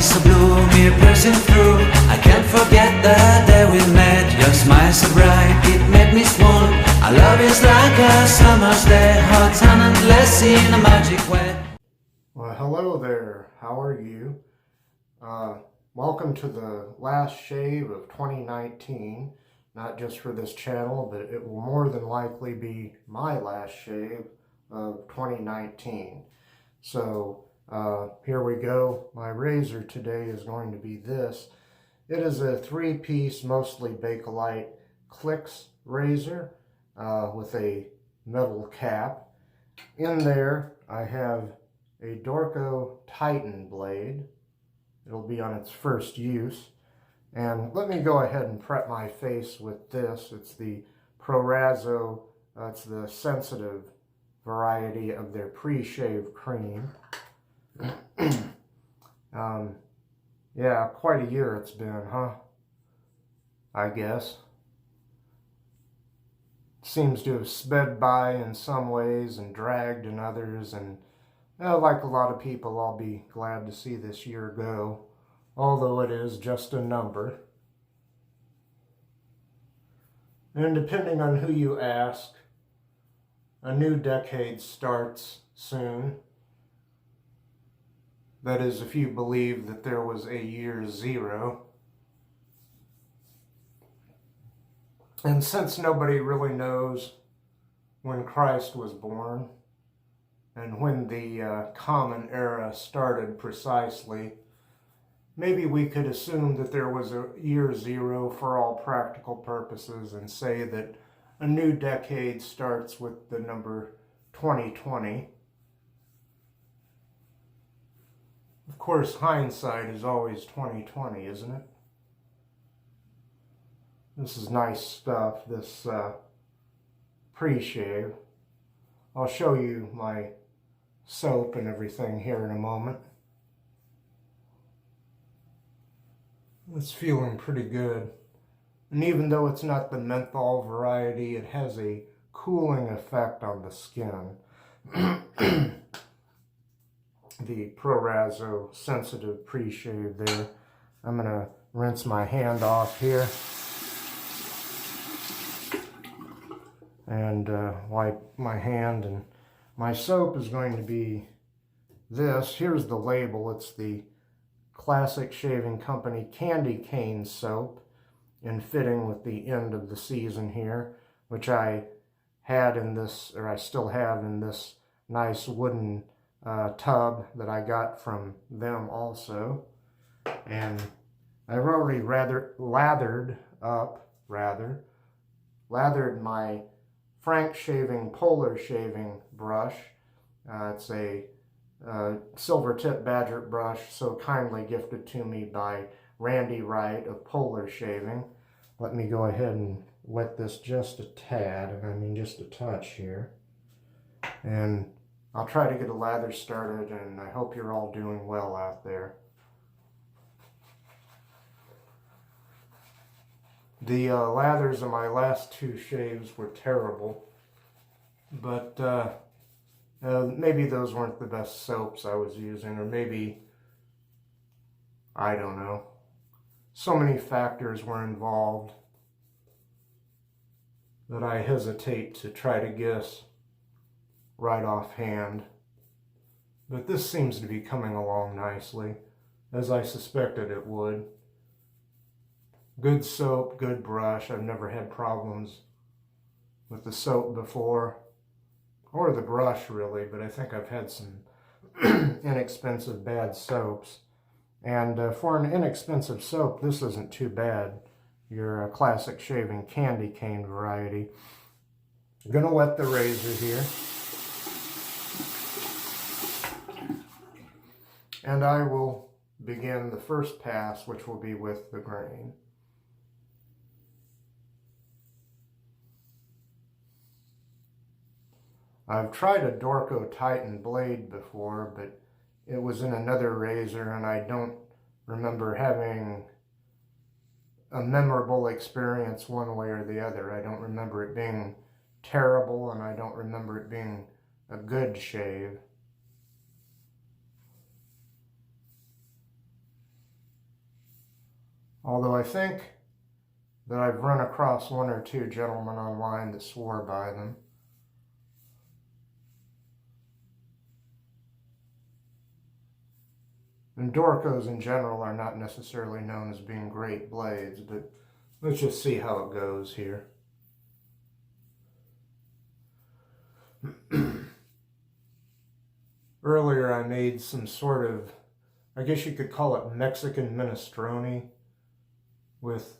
eyes so blue, me piercing through. I can't forget the day we met. Your smile so bright, it made me swoon. Our love is like a summer's day, hot and endless in a magic way. Well, hello there. How are you? Welcome to the last shave of 2019. Not just for this channel, but it will more than likely be my last shave of 2019. So here we go. My razor today is going to be this. It is a 3-piece, mostly Bakelite Clix razor with a metal cap. In there I have a Dorco Titan blade. It'll be on its first use. And let me go ahead and prep my face with this. It's the Proraso, it's the sensitive variety of their pre-shave cream. Yeah, quite a year it's been, huh? I guess. Seems to have sped by in some ways and dragged in others, and like a lot of people, I'll be glad to see this year go, although it is just a number. And depending on who you ask, a new decade starts soon. That is, if you believe that there was a year zero. And since nobody really knows when Christ was born and when the common era started precisely, maybe we could assume that there was a year zero for all practical purposes and say that a new decade starts with the number 2020. Of course, hindsight is always 2020, isn't it? This is nice stuff, this pre-shave. I'll show you my soap and everything here in a moment. It's feeling pretty good. And even though it's not the menthol variety, it has a cooling effect on the skin. The Proraso sensitive pre-shave there. I'm going to rinse my hand off here and wipe my hand. And my soap is going to be this. Here's the label. It's the Classic Shaving Company Candy Cane Soap, in fitting with the end of the season here, which I had in this, or I still have in this nice wooden tub that I got from them also. And I've already lathered my Frank Shaving Polar Shaving brush. It's a silvertip badger brush, so kindly gifted to me by Randy Wright of Polar Shaving. Let me go ahead and wet this just a tad, I mean just a touch here. And I'll try to get a lather started, and I hope you're all doing well out there. The lathers of my last 2 shaves were terrible, but maybe those weren't the best soaps I was using, or maybe, I don't know. So many factors were involved that I hesitate to try to guess right offhand. But this seems to be coming along nicely, as I suspected it would. Good soap, good brush. I've never had problems with the soap before, or the brush really, but I think I've had some inexpensive bad soaps. And for an inexpensive soap, this isn't too bad. Your Classic Shaving Candy Cane variety. I'm going to wet the razor here. And I will begin the first pass, which will be with the grain. I've tried a Dorco Titan blade before, but it was in another razor, and I don't remember having a memorable experience one way or the other. I don't remember it being terrible, and I don't remember it being a good shave. Although I think that I've run across one or two gentlemen online that swore by them. And Dorcos in general are not necessarily known as being great blades, but let's just see how it goes here. Earlier I made some sort of, I guess you could call it Mexican minestrone with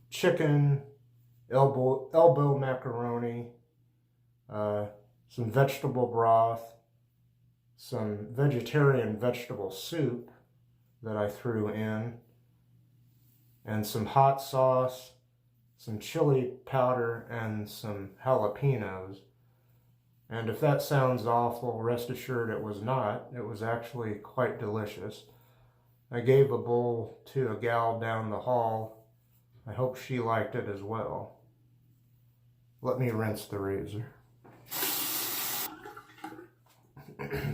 chicken, elbow macaroni, some vegetable broth, some vegetarian vegetable soup that I threw in, and some hot sauce, some chili powder, and some jalapenos. And if that sounds awful, rest assured it was not. It was actually quite delicious. I gave a bowl to a gal down the hall. I hope she liked it as well. Let me rinse the razor.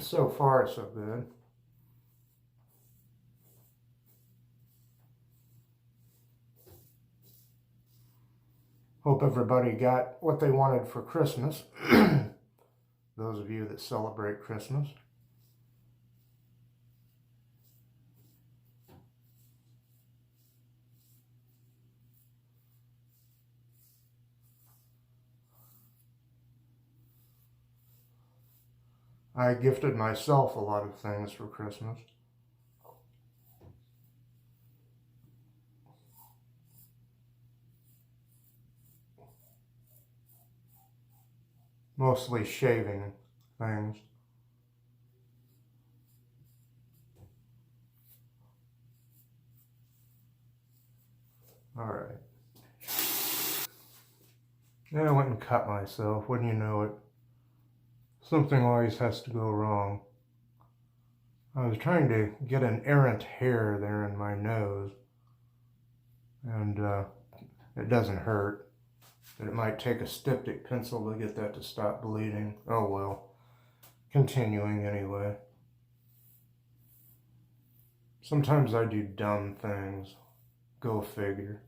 So far, so good. Hope everybody got what they wanted for Christmas. Those of you that celebrate Christmas. I gifted myself a lot of things for Christmas. Mostly shaving things. All right. I went and cut myself. Wouldn't you know it? Something always has to go wrong. I was trying to get an errant hair there in my nose, and it doesn't hurt. But it might take a styptic pencil to get that to stop bleeding. Oh well. Continuing anyway. Sometimes I do dumb things. Go figure.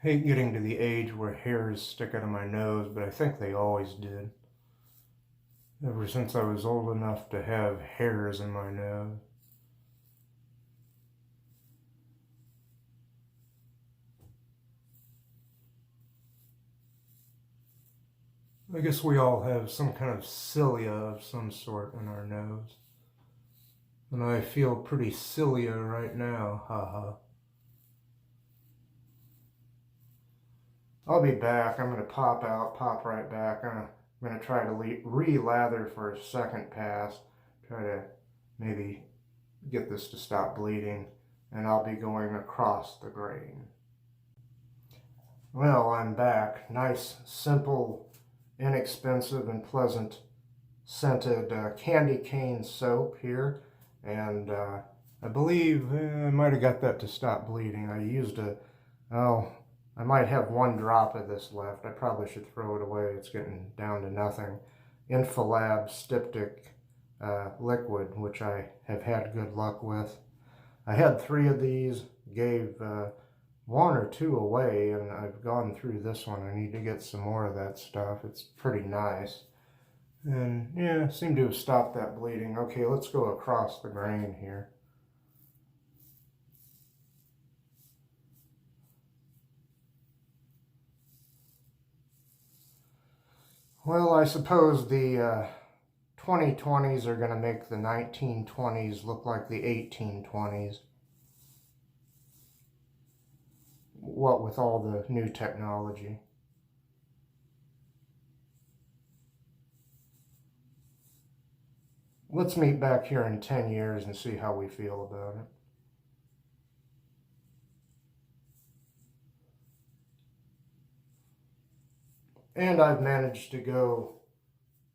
Hate getting to the age where hairs stick out of my nose, but I think they always did. Ever since I was old enough to have hairs in my nose. I guess we all have some kind of cilia of some sort in our nose. And I feel pretty cilia right now, haha. I'll be back. I'm going to pop right back. I'm going to try to re-lather for a second pass. Try to maybe get this to stop bleeding. And I'll be going across the grain. Well, I'm back. Nice, simple, inexpensive, and pleasant scented candy cane soap here. And I believe I might have got that to stop bleeding. I used I might have one drop of this left. I probably should throw it away. It's getting down to nothing. Infalab styptic liquid, which I have had good luck with. I had 3 of these, gave 1 or 2 away, and I've gone through this one. I need to get some more of that stuff. It's pretty nice. And yeah, seemed to have stopped that bleeding. Okay, let's go across the grain here. Well, I suppose the 2020s are going to make the 1920s look like the 1820s. What with all the new technology. Let's meet back here in 10 years and see how we feel about it. And I've managed to go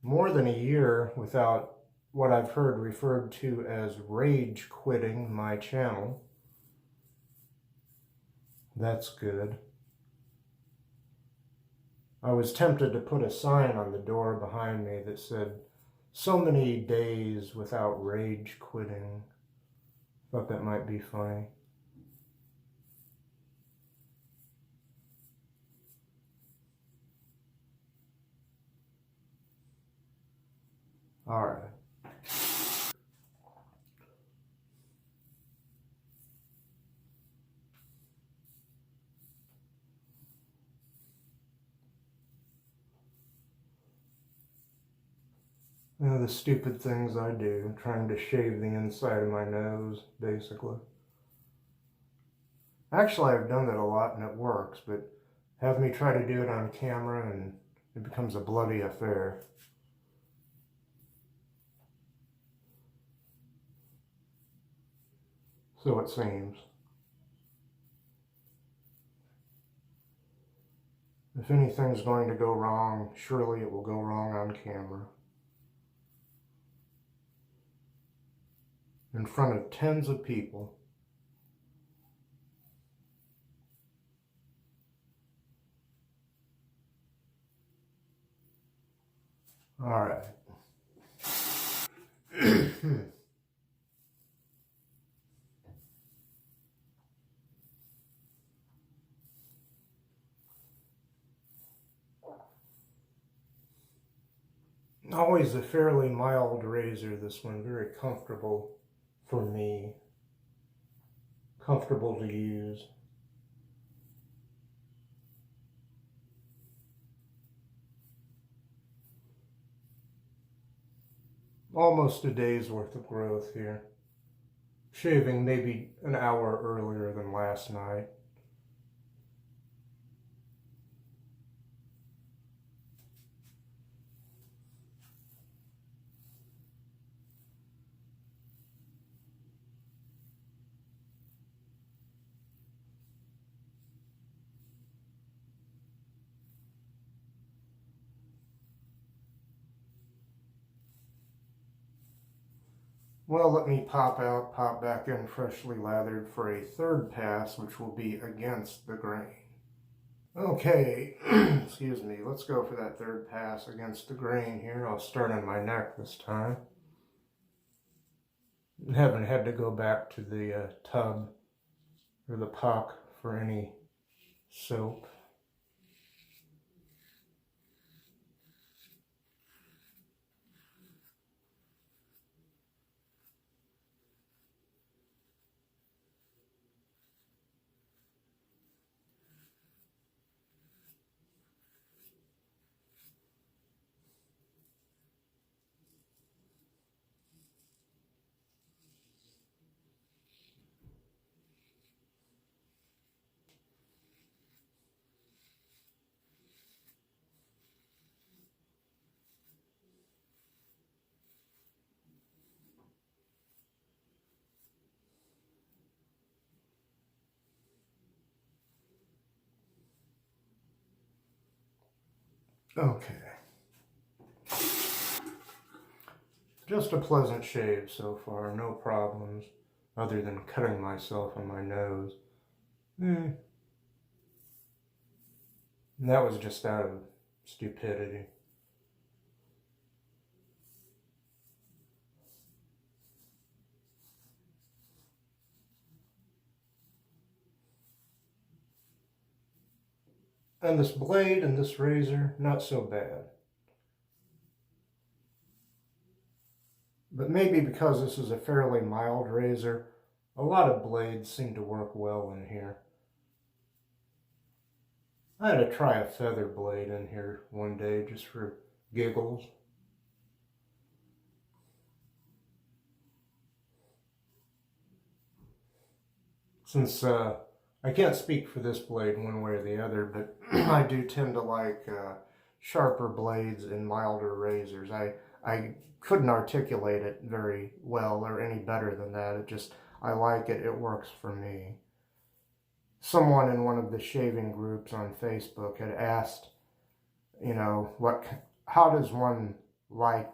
more than a year without what I've heard referred to as rage quitting my channel. That's good. I was tempted to put a sign on the door behind me that said, "So many days without rage quitting." Thought that might be funny. All right. You know, the stupid things I do, trying to shave the inside of my nose, basically. Actually, I've done that a lot and it works, but have me try to do it on camera and it becomes a bloody affair. So it seems. If anything's going to go wrong, surely it will go wrong on camera. In front of tens of people. All right. Always a fairly mild razor, this one, very comfortable for me. Comfortable to use. Almost a day's worth of growth here. Shaving maybe an hour earlier than last night. Well, let me pop out, pop back in freshly lathered for a third pass, which will be against the grain. Okay, excuse me, let's go for that third pass against the grain here. I'll start on my neck this time. Haven't had to go back to the tub or the puck for any soap. Okay. Just a pleasant shave so far, no problems, other than cutting myself on my nose. And that was just out of stupidity. And this blade and this razor, not so bad. But maybe because this is a fairly mild razor, a lot of blades seem to work well in here. I had to try a feather blade in here one day just for giggles. Since I can't speak for this blade one way or the other, but I do tend to like sharper blades and milder razors. I couldn't articulate it very well or any better than that. It just, I like it. It works for me. Someone in one of the shaving groups on Facebook had asked, you know, how does one like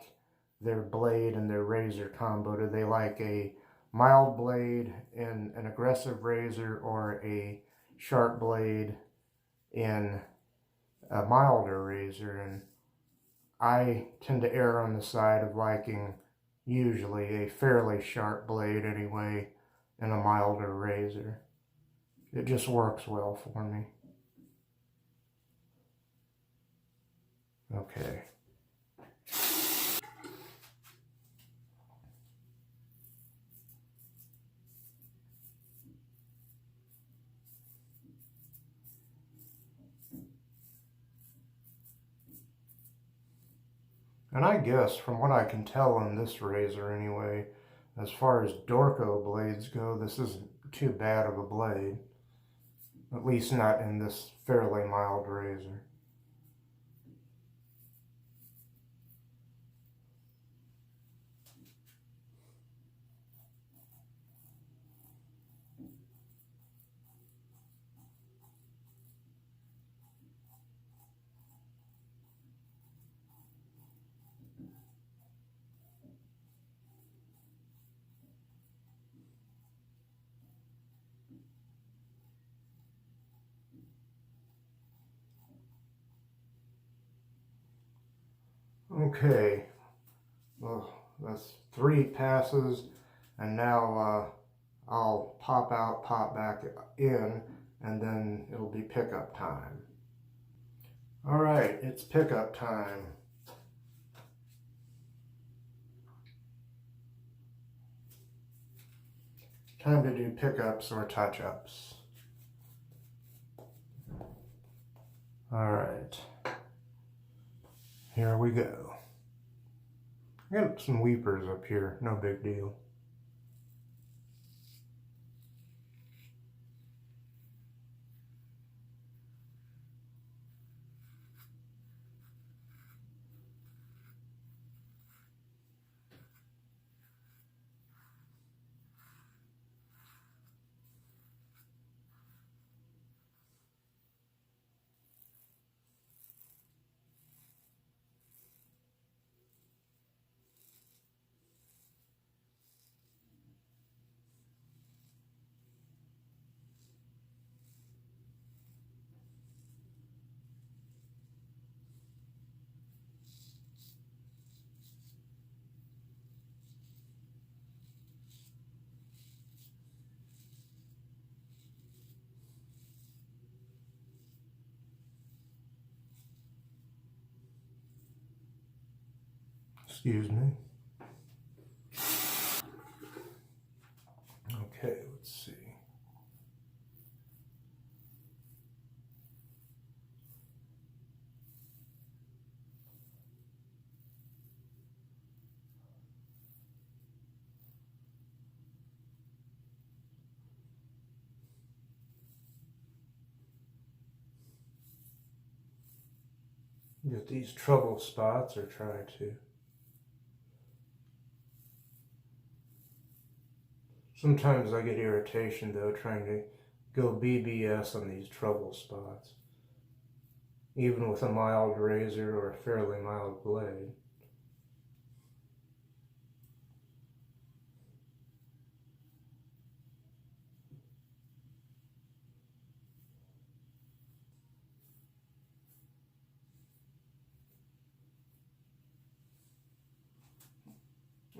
their blade and their razor combo? Do they like a mild blade in an aggressive razor or a sharp blade in a milder razor, and I tend to err on the side of liking usually a fairly sharp blade anyway in a milder razor. It just works well for me. Okay. And I guess, from what I can tell on this razor anyway, as far as Dorco blades go, this isn't too bad of a blade. At least not in this fairly mild razor. Okay, well, that's 3 passes, and now I'll pop out, pop back in, and then it'll be pickup time. Alright, it's pickup time. Time to do pickups or touch-ups. Alright. Here we go. I got some weepers up here, no big deal. Excuse me. Okay, let's see. Get these trouble spots, or try to. Sometimes I get irritation though trying to go BBS on these trouble spots, even with a mild razor or a fairly mild blade.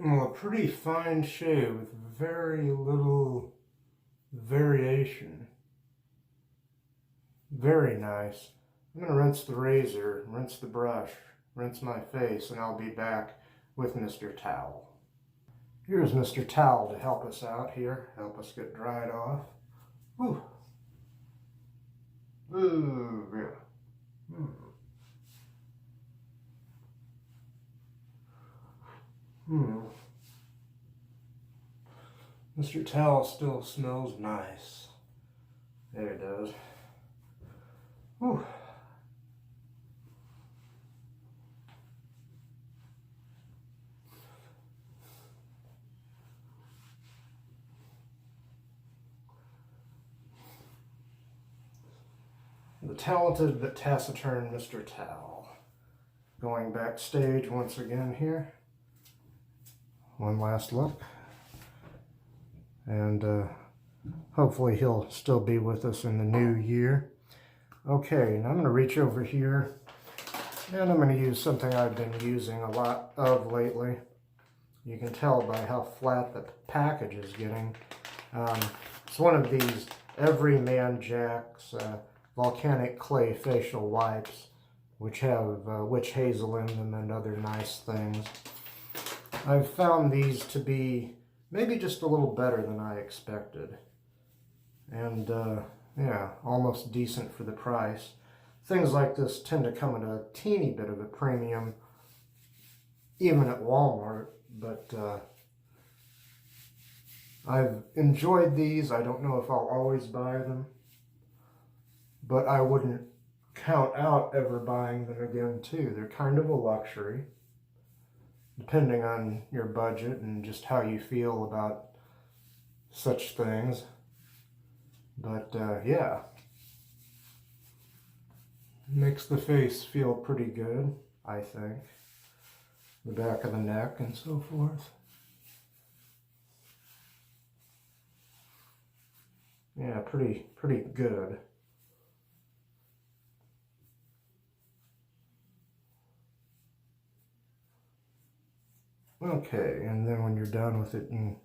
Well, a pretty fine shave with very little variation. Very nice. I'm going to rinse the razor, rinse the brush, rinse my face, and I'll be back with Mr. Towel. Here's Mr. Towel to help us out here, help us get dried off. Whew. Ooh, yeah. Mr. Towel still smells nice. There it does. Whew. The talented but taciturn Mr. Towel. Going backstage once again here. One last look. And hopefully he'll still be with us in the new year. Okay, and I'm going to reach over here, and I'm going to use something I've been using a lot of lately. You can tell by how flat the package is getting. It's one of these Everyman Jack's volcanic clay facial wipes, which have witch hazel in them and other nice things. I've found these to be maybe just a little better than I expected. And yeah, almost decent for the price. Things like this tend to come at a teeny bit of a premium, even at Walmart, but I've enjoyed these. I don't know if I'll always buy them, but I wouldn't count out ever buying them again too. They're kind of a luxury, depending on your budget and just how you feel about such things. But yeah, makes the face feel pretty good, I think. The back of the neck and so forth. Yeah, pretty good. Okay, and then when you're done with it, you can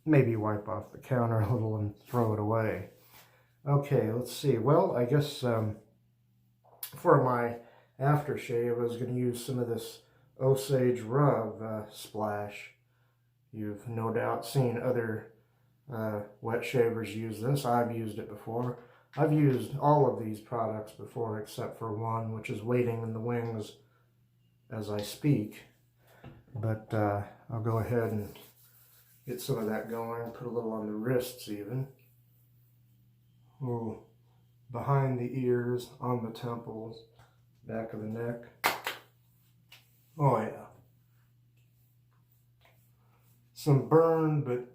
maybe wipe off the counter a little and throw it away. Okay, let's see. Well, I guess for my aftershave, I was going to use some of this Osage Rub splash. You've no doubt seen other wet shavers use this. I've used it before. I've used all of these products before except for one, which is waiting in the wings as I speak. But I'll go ahead and get some of that going. Put a little on the wrists even. Ooh, behind the ears, on the temples, back of the neck. Oh yeah. Some burn, but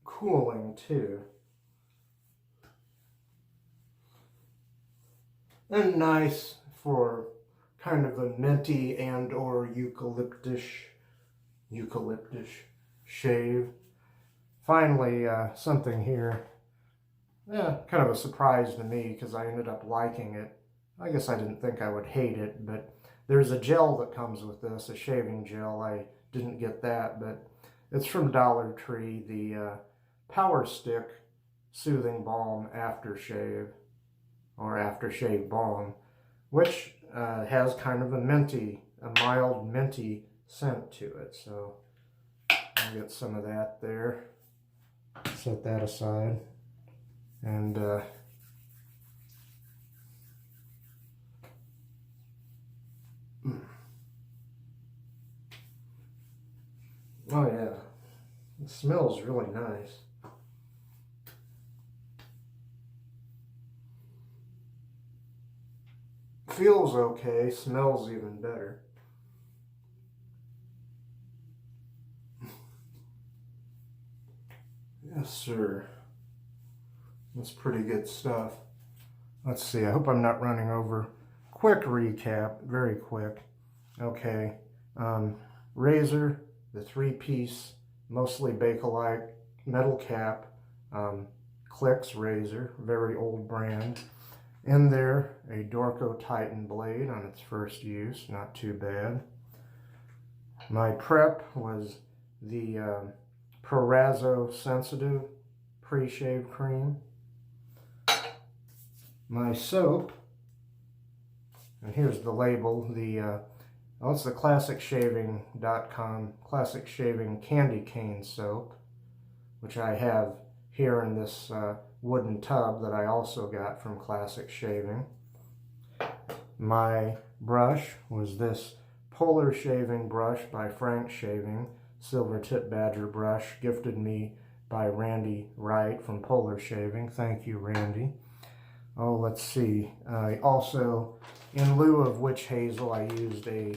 cooling too. And nice for kind of a minty and or eucalyptus shave. Finally, something here. Yeah, kind of a surprise to me because I ended up liking it. I guess I didn't think I would hate it, but there's a gel that comes with this, a shaving gel. I didn't get that, but it's from Dollar Tree, the Power Stick Soothing Balm Aftershave, or Aftershave Balm, which has kind of a mild minty scent to it. So I'll get some of that there. Set that aside. And oh yeah, it smells really nice. Feels okay, smells even better. Yes, sir. That's pretty good stuff. Let's see, I hope I'm not running over. Quick recap, very quick. Okay, razor, the 3-piece, mostly Bakelite metal cap, Clix razor, very old brand. In there, a Dorco Titan blade on its first use, not too bad. My prep was the Proraso Sensitive pre-shave cream. My soap, and here's the label, it's the classicshaving.com Classic Shaving Candy Cane Soap, which I have here in this wooden tub that I also got from Classic Shaving. My brush was this Polar Shaving brush by Frank Shaving, silvertip badger brush, gifted me by Randy Wright from Polar Shaving. Thank you, Randy. Oh, let's see. Also, in lieu of witch hazel, I used a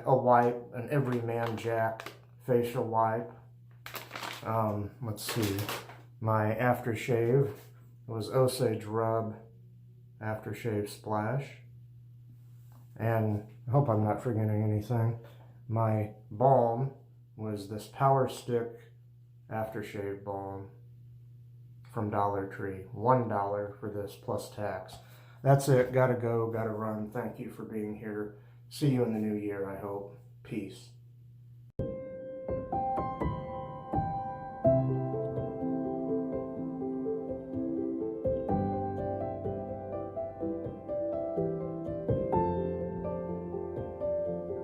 wipe, an Everyman Jack facial wipe. Let's see. My aftershave was Osage Rub aftershave splash. And I hope I'm not forgetting anything. My balm was this Power Stick aftershave balm from Dollar Tree. $1 for this plus tax. That's it. Gotta go. Gotta run. Thank you for being here. See you in the new year, I hope. Peace.